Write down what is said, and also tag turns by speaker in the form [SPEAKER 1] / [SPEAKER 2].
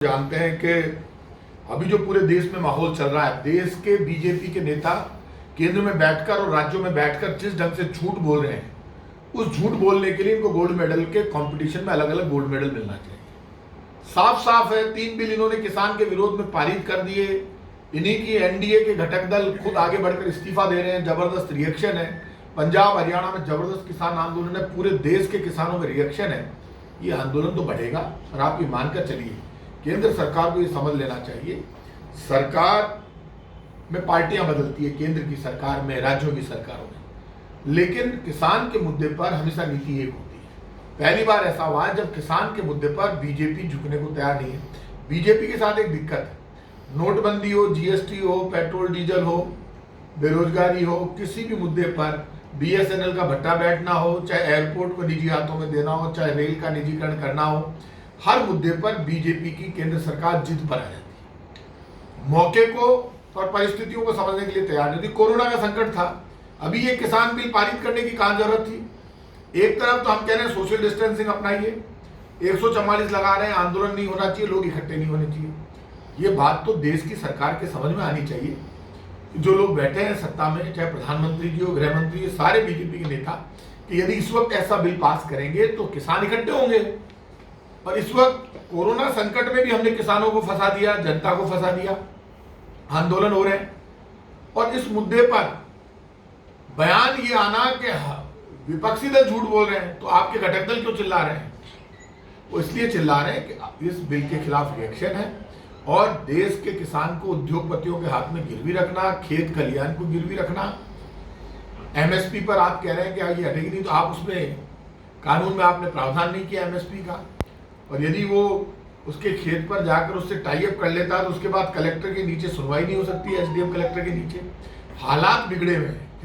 [SPEAKER 1] जानते हैं कि अभी जो पूरे देश में माहौल चल रहा है, देश के बीजेपी के नेता केंद्र में बैठकर और राज्यों में बैठकर जिस ढंग से झूठ बोल रहे हैं, उस झूठ बोलने के लिए इनको गोल्ड मेडल के कंपटीशन में अलग अलग गोल्ड मेडल मिलना चाहिए। साफ साफ है, 3 बिल इन्होंने किसान के विरोध में पारित कर दिए। इन्हीं की एनडीए के घटक दल खुद आगे बढ़कर इस्तीफा दे रहे हैं। जबरदस्त रिएक्शन है। पंजाब हरियाणा में जबरदस्त किसान आंदोलन है। पूरे देश के किसानों में रिएक्शन है। ये आंदोलन तो बढ़ेगा और आप ये मानकर चलिए, केंद्र सरकार को ये समझ लेना चाहिए, सरकार में पार्टियां बदलती है, केंद्र की सरकार में, राज्यों की सरकारों में, लेकिन किसान के मुद्दे पर हमेशा नीति एक होती है। पहली बार ऐसा हुआ है जब किसान के मुद्दे पर बीजेपी झुकने को तैयार नहीं है। बीजेपी के साथ एक दिक्कत है, नोटबंदी हो, जीएसटी हो, पेट्रोल डीजल हो, बेरोजगारी हो, किसी भी मुद्दे पर बीएसएनएल का भट्टा बैठना हो, चाहे एयरपोर्ट को निजी हाथों में देना हो, चाहे रेल का निजीकरण करना हो, हर मुद्दे पर बीजेपी की केंद्र सरकार जिद पर आ जाती है। मौके को और परिस्थितियों को समझने के लिए तैयार नहीं थी। कोरोना का संकट था, अभी ये किसान बिल पारित करने की कहां जरूरत थी। एक तरफ तो हम कह रहे हैं सोशल डिस्टेंसिंग अपनाइए, 144 लगा रहे हैं, आंदोलन नहीं होना चाहिए, लोग इकट्ठे नहीं होने चाहिए। ये बात तो देश की सरकार के समझ में आनी चाहिए। जो लोग बैठे हैं सत्ता में, चाहे प्रधानमंत्री जी हो, गृह मंत्री, ये सारे बीजेपी के नेता, कि यदि इस वक्त ऐसा बिल पास करेंगे तो किसान इकट्ठे होंगे। और इस वक्त कोरोना संकट में भी हमने किसानों को फंसा दिया, जनता को फंसा दिया, आंदोलन हो रहे हैं। और इस मुद्दे पर बयान ये आना कि विपक्षी दल झूठ बोल रहे हैं, तो आपके घटक दल क्यों चिल्ला रहे हैं? वो इसलिए चिल्ला रहे हैं कि इस बिल के खिलाफ रिएक्शन है और देश के किसान को उद्योगपतियों के हाथ में गिरवी रखना, खेत खलिहान को गिरवी रखना। एमएसपी पर आप कह रहे हैं कि ये हटेगी नहीं, तो आप उसमें कानून में आपने प्रावधान नहीं किया एमएसपी का। और यदि वो उसके खेत पर जाकर उससे टाई अप कर लेता है तो उसके बाद कलेक्टर के नीचे सुनवाई नहीं हो सकती, एसडीएम कलेक्टर के नीचे। हालात बिगड़े हुए हैं।